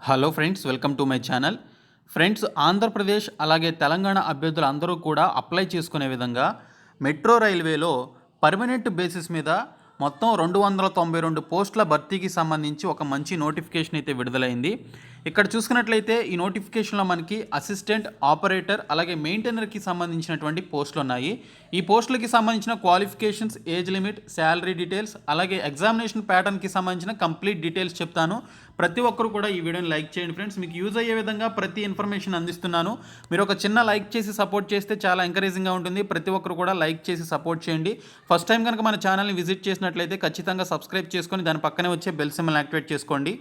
Hello friends, welcome to my channel. Friends, Andhra Pradesh అలాగే తెలంగాణ అభ్యర్థులు అందరూ కూడా అప్లై చేసుకునే విధంగా మెట్రో రైల్వేలో పర్మనెంట్ బేసిస్ మీద మొత్తం 292 పోస్టుల భర్తీకి సంబంధించి ఒక మంచి నోటిఫికేషన్ అయితే విడుదలైంది. ఇక్కడ చూసుకున్నట్లయితే ఈ నోటిఫికేషన్లో మనకి అసిస్టెంట్, ఆపరేటర్ అలాగే మెయింటైనర్కి సంబంధించినటువంటి పోస్టులు ఉన్నాయి. ఈ పోస్టులకి సంబంధించిన qualifications, age limit, salary details అలాగే ఎగ్జామినేషన్ ప్యాటర్న్కి సంబంధించిన కంప్లీట్ డీటెయిల్స్ చెప్తాను. ప్రతి ఒక్కరు కూడా ఈ వీడియోని లైక్ చేయండి ఫ్రెండ్స్. మీకు యూజ్ అయ్యే విధంగా ప్రతి ఇన్ఫర్మేషన్ అందిస్తున్నాను. మీరు ఒక చిన్న లైక్ చేసి సపోర్ట్ చేస్తే చాలా ఎంకరేజింగ్గా ఉంటుంది. ప్రతి ఒక్కరు కూడా లైక్ చేసి సపోర్ట్ చేయండి. ఫస్ట్ టైం కనుక మన ఛానల్ని విజిట్ చేసినట్లయితే ఖచ్చితంగా సబ్స్క్రైబ్ చేసుకొని దాని పక్కనే వచ్చే బెల్ సింబల్ని యాక్టివేట్ చేసుకోండి.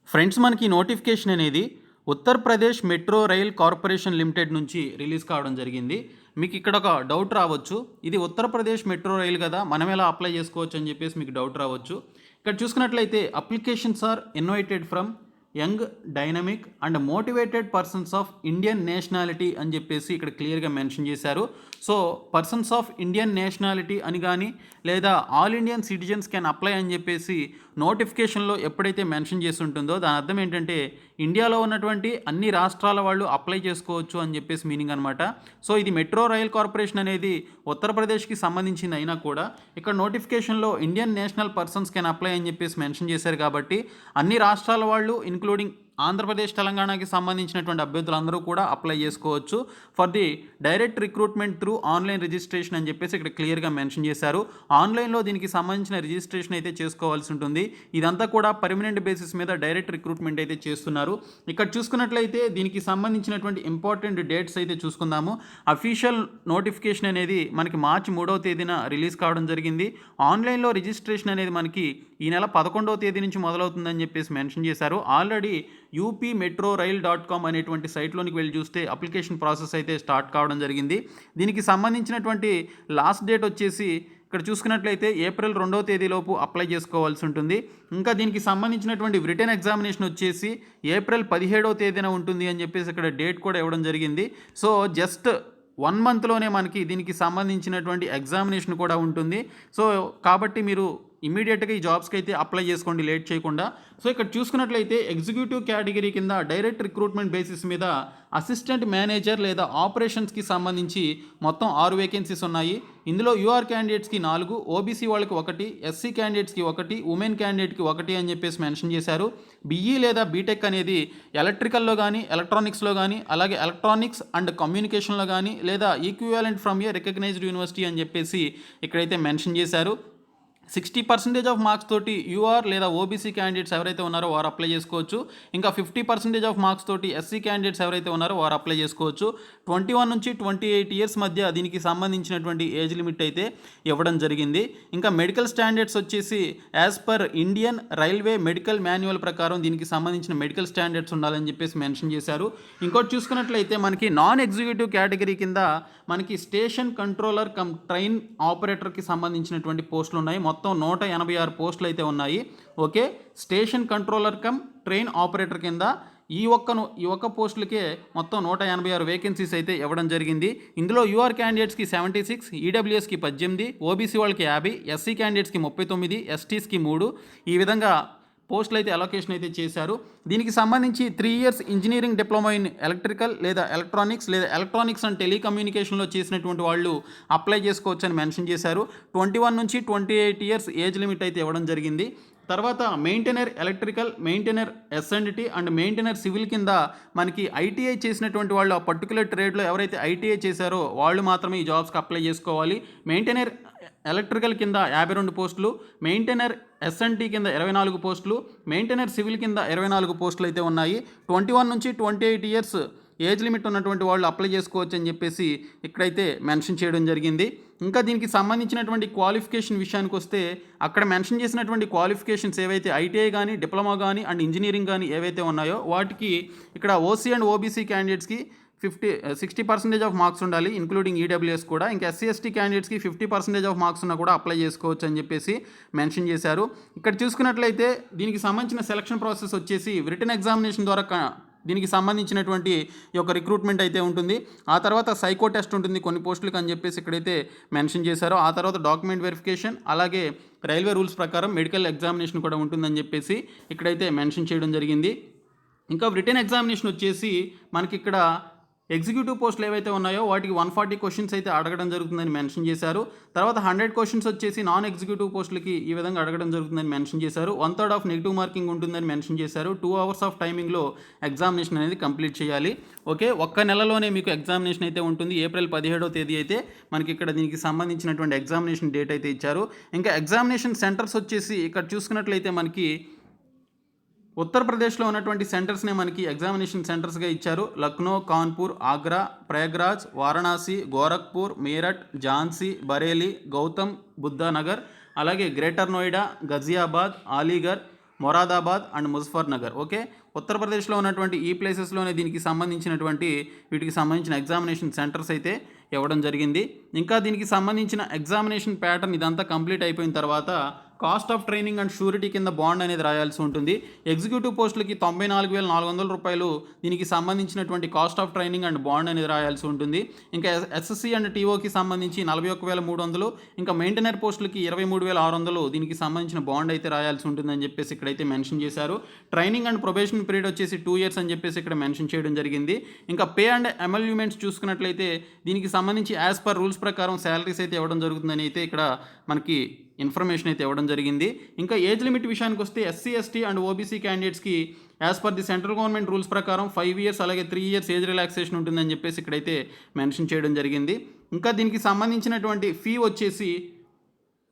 ఫ్రెండ్స్, మనకి నోటిఫికేషన్ అనేది Uttar Pradesh metro rail corporation limited నుంచి రిలీజ్ కావడం జరిగింది. మీకు ఇక్కడ ఒక డౌట్ రావచ్చు, ఇది ఉత్తరప్రదేశ్ మెట్రో రైల్ కదా, మనం ఎలా అప్లై చేసుకోవచ్చు అని చెప్పేసి మీకు డౌట్ రావచ్చు. ఇక్కడ చూసుకున్నట్లయితే applications are invited from young, dynamic and motivated persons of Indian nationality అని చెప్పేసి ఇక్కడ క్లియర్గా మెన్షన్ చేశారు. So persons of Indian nationality అని కానీ లేదా all Indian citizens can apply అని చెప్పేసి నోటిఫికేషన్లో ఎప్పుడైతే మెన్షన్ చేసి ఉంటుందో దాని అర్థం ఏంటంటే ఇండియాలో ఉన్నటువంటి అన్ని రాష్ట్రాల వాళ్ళు అప్లై చేసుకోవచ్చు అని చెప్పేసి మీనింగ్ అనమాట. సో ఇది మెట్రో రైల్ కార్పొరేషన్ అనేది ఉత్తరప్రదేశ్కి సంబంధించింది అయినా కూడా ఇక్కడ నోటిఫికేషన్లో Indian national persons can apply అని చెప్పేసి మెన్షన్ చేశారు కాబట్టి అన్ని రాష్ట్రాల వాళ్ళు ఇంక్లూడింగ్ ఆంధ్రప్రదేశ్, తెలంగాణకి సంబంధించినటువంటి అభ్యర్థులందరూ కూడా అప్లై చేసుకోవచ్చు for the direct recruitment through online registration అని చెప్పేసి ఇక్కడ క్లియర్గా మెన్షన్ చేశారు. ఆన్లైన్లో దీనికి సంబంధించిన రిజిస్ట్రేషన్ అయితే చేసుకోవాల్సి ఉంటుంది. ఇదంతా కూడా పర్మనెంట్ బేసిస్ మీద డైరెక్ట్ రిక్రూట్మెంట్ అయితే చేస్తున్నారు. ఇక్కడ చూసుకున్నట్లయితే దీనికి సంబంధించినటువంటి ఇంపార్టెంట్ డేట్స్ అయితే చూసుకుందాము. అఫీషియల్ నోటిఫికేషన్ అనేది మనకి మార్చి 3వ తేదీన రిలీజ్ కావడం జరిగింది. ఆన్లైన్లో రిజిస్ట్రేషన్ అనేది మనకి ఈ నెల 11వ తేదీ నుంచి మొదలవుతుందని చెప్పేసి మెన్షన్ చేశారు. ఆల్రెడీ upmetrorail.com అనేటువంటి సైట్లోనికి వెళ్ళి చూస్తే అప్లికేషన్ ప్రాసెస్ అయితే స్టార్ట్ కావడం జరిగింది. దీనికి సంబంధించినటువంటి లాస్ట్ డేట్ వచ్చేసి ఇక్కడ చూసుకున్నట్లయితే ఏప్రిల్ 2వ తేదీలోపు అప్లై చేసుకోవాల్సి ఉంటుంది. ఇంకా దీనికి సంబంధించినటువంటి రిటన్ ఎగ్జామినేషన్ వచ్చేసి ఏప్రిల్ 17వ తేదీన ఉంటుంది అని చెప్పేసి ఇక్కడ డేట్ కూడా ఇవ్వడం జరిగింది. సో జస్ట్ 1 మంత్లోనే మనకి దీనికి సంబంధించినటువంటి ఎగ్జామినేషన్ కూడా ఉంటుంది. సో కాబట్టి మీరు ఇమీడియట్గా ఈ జాబ్స్కి అయితే అప్లై చేసుకోండి లేట్ చేయకుండా. సో ఇక్కడ చూసుకున్నట్లయితే ఎగ్జిక్యూటివ్ కేటగిరీ కింద డైరెక్ట్ రిక్రూట్మెంట్ బేసిస్ మీద అసిస్టెంట్ మేనేజర్ లేదా ఆపరేషన్స్కి సంబంధించి మొత్తం 6 వేకెన్సీస్ ఉన్నాయి. ఇందులో యూఆర్ క్యాండిడేట్స్కి 4, ఓబీసీ వాళ్ళకి 1, ఎస్సీ క్యాండిడేట్స్కి 1, ఉమెన్ క్యాండిడేట్కి 1 అని చెప్పేసి మెన్షన్ చేశారు. బీఈ లేదా బీటెక్ అనేది ఎలక్ట్రికల్లో కానీ ఎలక్ట్రానిక్స్లో కానీ అలాగే ఎలక్ట్రానిక్స్ అండ్ కమ్యూనికేషన్లో కానీ లేదా equivalent from a recognised university అని చెప్పేసి ఇక్కడైతే మెన్షన్ చేశారు. 60% ఆఫ్ మార్క్స్ తోటి యూఆర్ లేదా ఓబీసీ క్యాండిడేట్స్ ఎవరైతే ఉన్నారో వారు అప్లై చేసుకోవచ్చు. ఇంకా 50% ఆఫ్ మార్క్స్ తోటి ఎస్సీ క్యాండిడేట్స్ ఎవరైతే ఉన్నారో వారు అప్లై చేసుకోవచ్చు. 21 నుంచి 28 ఇయర్స్ మధ్య దీనికి సంబంధించినటువంటి ఏజ్ లిమిట్ అయితే ఇవ్వడం జరిగింది. ఇంకా మెడికల్ స్టాండర్డ్స్ వచ్చేసి as per Indian railway medical manual ప్రకారం దీనికి సంబంధించిన మెడికల్ స్టాండర్డ్స్ ఉండాలని చెప్పేసి మెన్షన్ చేశారు. ఇంకోటి చూసుకున్నట్లయితే మనకి నాన్ ఎగ్జిక్యూటివ్ కేటగిరీ కింద మనకి స్టేషన్ కంట్రోలర్ కమ్ ట్రైన్ ఆపరేటర్కి సంబంధించినటువంటి పోస్టులు ఉన్నాయి. మొత్తం 186 పోస్టులు అయితే ఉన్నాయి. Okay, station controller come train operator కింద ఈ ఒక్క పోస్టులకే మొత్తం 186 వేకెన్సీస్ అయితే ఇవ్వడం జరిగింది. ఇందులో యూఆర్ క్యాండిడేట్స్కి 76, ఈడబ్ల్యూఎస్కి 18, ఓబీసీ వాళ్ళకి 50, ఎస్సీ క్యాండిడేట్స్కి 39, ఎస్టీస్కి 3 ఈ విధంగా పోస్టులు అయితే అలొకేషన్ అయితే చేశారు. దీనికి సంబంధించి 3 years engineering diploma in electrical లేదా ఎలక్ట్రానిక్స్ లేదా ఎలక్ట్రానిక్స్ అండ్ టెలికమ్యూనికేషన్లో చేసినటువంటి వాళ్ళు అప్లై చేసుకోవచ్చు అని మెన్షన్ చేశారు. 21 నుంచి 28 ఇయర్స్ ఏజ్ లిమిట్ అయితే ఇవ్వడం జరిగింది. తర్వాత maintainer electrical, maintainer S and T and maintainer civil కింద మనకి ఐటీఐ చేసినటువంటి వాళ్ళు ఆ పర్టికులర్ ట్రేడ్లో ఎవరైతే ఐటీఐ చేశారో వాళ్ళు మాత్రమే ఈ జాబ్స్కి అప్లై చేసుకోవాలి. మెయింటైనర్ ఎలక్ట్రికల్ కింద 52 పోస్టులు, మెయింటైనర్ ఎస్ఎన్టీ కింద 24 పోస్టులు, మెయింటైనర్ సివిల్ కింద 24 పోస్టులు అయితే ఉన్నాయి. 21 నుంచి 28 ఇయర్స్ ఏజ్ లిమిట్ ఉన్నటువంటి వాళ్ళు అప్లై చేసుకోవచ్చు అని చెప్పేసి ఇక్కడైతే మెన్షన్ చేయడం జరిగింది. ఇంకా దీనికి సంబంధించినటువంటి క్వాలిఫికేషన్ విషయానికి వస్తే అక్కడ మెన్షన్ చేసినటువంటి క్వాలిఫికేషన్స్ ఏవైతే ఐటీఐ కానీ డిప్లొమా కానీ అండ్ ఇంజనీరింగ్ కానీ ఏవైతే ఉన్నాయో వాటికి ఇక్కడ ఓసీ అండ్ ఓబీసీ క్యాండిడేట్స్కి 60% ఆఫ్ మార్క్స్ ఉండాలి ఇంక్లూడింగ్ ఈడబ్ల్యూఎస్ కూడా. ఇంకా ఎస్సీ ఎస్టీ క్యాండిడేట్స్కి 50% ఆఫ్ మార్క్స్ ఉన్నా కూడా అప్లై చేసుకోవచ్చు అని చెప్పేసి మెన్షన్ చేశారు. ఇక్కడ చూసుకున్నట్లయితే దీనికి సంబంధించిన సెలక్షన్ ప్రాసెస్ వచ్చేసి రిటన్ ఎగ్జామినేషన్ ద్వారా దీనికి సంబంధించినటువంటి ఈ యొక్క రిక్రూట్మెంట్ అయితే ఉంటుంది. ఆ తర్వాత సైకో టెస్ట్ ఉంటుంది కొన్ని పోస్టులకు అని చెప్పేసి ఇక్కడైతే మెన్షన్ చేశారో. ఆ తర్వాత డాక్యుమెంట్ వెరిఫికేషన్ అలాగే రైల్వే రూల్స్ ప్రకారం మెడికల్ ఎగ్జామినేషన్ కూడా ఉంటుందని చెప్పేసి ఇక్కడైతే మెన్షన్ చేయడం జరిగింది. ఇంకా రిటన్ ఎగ్జామినేషన్ వచ్చేసి మనకి ఇక్కడ ఎగ్జిక్యూటివ్ పోస్టులు ఏవైతే ఉన్నాయో వాటికి 140 క్వశ్చన్స్ అయితే అడగడం జరుగుతుందని మెన్షన్ చేశారు. తర్వాత 100 క్వశ్చన్స్ వచ్చేసి నాన్ ఎగ్జిక్యూటివ్ పోస్టులకి ఈ విధంగా అడగడం జరుగుతుందని మెన్షన్ చేశారు. 1/3 ఆఫ్ నెగిటివ్ మార్కింగ్ ఉంటుందని మెన్షన్ చేశారు. 2 అవర్స్ ఆఫ్ టైమింగ్లో ఎగ్జామినేషన్ అనేది కంప్లీట్ చేయాలి. ఓకే, ఒక్క నెలలోనే మీకు ఎగ్జామినేషన్ అయితే ఉంటుంది. ఏప్రిల్ 17వ తేదీ అయితే మనకి ఇక్కడ దీనికి సంబంధించినటువంటి ఎగ్జామినేషన్ డేట్ అయితే ఇచ్చారు. ఇంకా ఎగ్జామినేషన్ సెంటర్స్ వచ్చేసి ఇక్కడ చూసుకున్నట్లయితే మనకి ఉత్తరప్రదేశ్లో ఉన్నటువంటి సెంటర్స్నే మనకి ఎగ్జామినేషన్ సెంటర్స్గా ఇచ్చారు. లక్నో, కాన్పూర్, ఆగ్రా, ప్రయాగ్రాజ్, వారణాసి, గోరఖ్పూర్, మీరట్, ఝాన్సీ, బరేలీ, గౌతమ్ బుద్ధ నగర్, అలాగే greater Noida, Ghaziabad, Aligarh, Moradabad and Muzaffar Nagar. Okay, ఉత్తరప్రదేశ్లో ఉన్నటువంటి ఈ ప్లేసెస్లోనే దీనికి సంబంధించినటువంటి వీటికి సంబంధించిన ఎగ్జామినేషన్ సెంటర్స్ అయితే ఇవ్వడం జరిగింది. ఇంకా దీనికి సంబంధించిన ఎగ్జామినేషన్ ప్యాటర్న్ ఇదంతా కంప్లీట్ అయిపోయిన తర్వాత cost of training and surety కింద బాండ్ అనేది రాయాల్సి ఉంటుంది. ఎగ్జిక్యూటివ్ పోస్టులకి 94,400 రూపాయలు దీనికి సంబంధించినటువంటి cost of training and bond అనేది రాయాల్సి ఉంటుంది. ఇంకా ఎస్ఎస్సి అండ్ టీఓకి సంబంధించి 41,300, ఇంకా మెయింటైనర్ పోస్టులకి 23,600 దీనికి సంబంధించిన బాండ్ అయితే రాయాల్సి ఉంటుందని చెప్పేసి ఇక్కడైతే మెన్షన్ చేశారు. ట్రైనింగ్ అండ్ ప్రొబేషన్ పీరియడ్ వచ్చేసి 2 years అని చెప్పేసి ఇక్కడ మెన్షన్ చేయడం జరిగింది. ఇంకా పే అండ్ ఎమల్యూమెంట్స్ చూసుకున్నట్లయితే దీనికి సంబంధించి యాజ్ పర్ రూల్స్ ప్రకారం శాలరీస్ అయితే ఇవ్వడం జరుగుతుందని అయితే ఇక్కడ మనకి ఇన్ఫర్మేషన్ అయితే ఇవ్వడం జరిగింది. ఇంకా ఏజ్ లిమిట్ విషయానికి వస్తే ఎస్సీ, ఎస్టీ అండ్ ఓబీసీ క్యాండిడేట్స్కి as per the central government rules ప్రకారం 5 years అలాగే 3 years ఏజ్ రిలాక్సేషన్ ఉంటుందని చెప్పేసి ఇక్కడైతే మెన్షన్ చేయడం జరిగింది. ఇంకా దీనికి సంబంధించినటువంటి ఫీ వచ్చేసి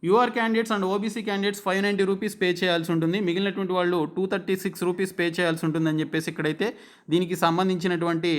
you're candidates and OBC candidates 590 rupees pay చేయాల్సి ఉంటుంది. మిగిలినటువంటి వాళ్ళు 236 రూపీస్ పే చేయాల్సి ఉంటుందని చెప్పేసి ఇక్కడైతే దీనికి సంబంధించినటువంటి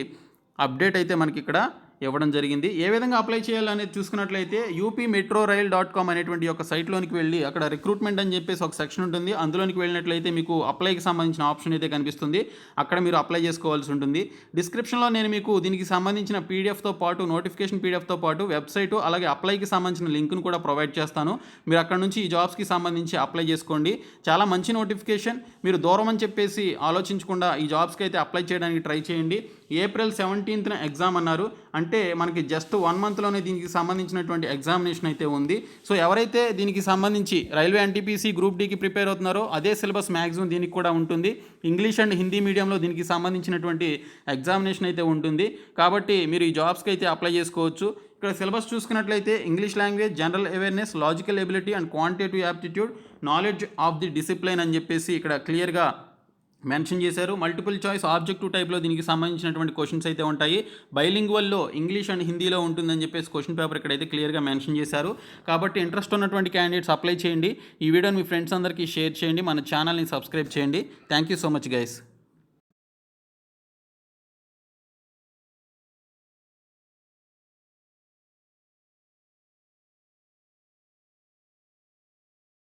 అప్డేట్ అయితే మనకి ఇక్కడ ఇవ్వడం జరిగింది. ఏ విధంగా అప్లై చేయాలనేది చూసుకున్నట్లయితే upmetrorail.com అనేటువంటి ఒక సైట్లోనికి వెళ్ళి అక్కడ రిక్రూట్మెంట్ అని చెప్పేసి ఒక సెక్షన్ ఉంటుంది. అందులోనికి వెళ్ళినట్లయితే మీకు అప్లైకి సంబంధించిన ఆప్షన్ అయితే కనిపిస్తుంది. అక్కడ మీరు అప్లై చేసుకోవాల్సి ఉంటుంది. డిస్క్రిప్షన్లో నేను మీకు దీనికి సంబంధించిన పీడిఎఫ్తో పాటు నోటిఫికేషన్ పీడిఎఫ్తో పాటు వెబ్సైటు అలాగే అప్లైకి సంబంధించిన లింక్ను కూడా ప్రొవైడ్ చేస్తాను. మీరు అక్కడ నుంచి ఈ జాబ్స్కి సంబంధించి అప్లై చేసుకోండి. చాలా మంచి నోటిఫికేషన్. మీరు దూరం అని చెప్పేసి ఆలోచించకుండా ఈ జాబ్స్కి అయితే అప్లై చేయడానికి ట్రై చేయండి. ఏప్రిల్ 17th ఎగ్జామ్ అన్నారు. అంటే మనకి జస్ట్ 1 monthలోనే దీనికి సంబంధించినటువంటి ఎగ్జామినేషన్ అయితే ఉంది. సో ఎవరైతే దీనికి సంబంధించి రైల్వే ఎన్టీపీసీ గ్రూప్ డీకి ప్రిపేర్ అవుతున్నారో అదే సిలబస్ మ్యాక్సిమం దీనికి కూడా ఉంటుంది. ఇంగ్లీష్ అండ్ హిందీ మీడియంలో దీనికి సంబంధించినటువంటి ఎగ్జామినేషన్ అయితే ఉంటుంది. కాబట్టి మీరు ఈ జాబ్స్కి అయితే అప్లై చేసుకోవచ్చు. ఇక్కడ సిలబస్ చూసుకున్నట్లయితే English language, general awareness, logical ability and quantitative aptitude, knowledge of the discipline అని చెప్పేసి ఇక్కడ క్లియర్గా మెన్షన్ చేశారు. మల్టిపుల్ చాయిస్ ఆబ్జెక్టివ్ టైప్లో దీనికి సంబంధించినటువంటి క్వశ్చన్స్ అయితే ఉంటాయి. బైలింగ్వల్లో ఇంగ్లీష్ అండ్ హిందీలో ఉంటుందని చెప్పేసి క్వశ్చన్ పేపర్ ఇక్కడైతే క్లియర్గా మెన్షన్ చేశారు. కాబట్టి ఇంట్రెస్ట్ ఉన్నటువంటి క్యాండిడేట్స్ అప్లై చేయండి. ఈ వీడియోని మీ ఫ్రెండ్స్ అందరికీ షేర్ చేయండి. మన ఛానల్ని సబ్స్క్రైబ్ చేయండి. Thank you so much guys.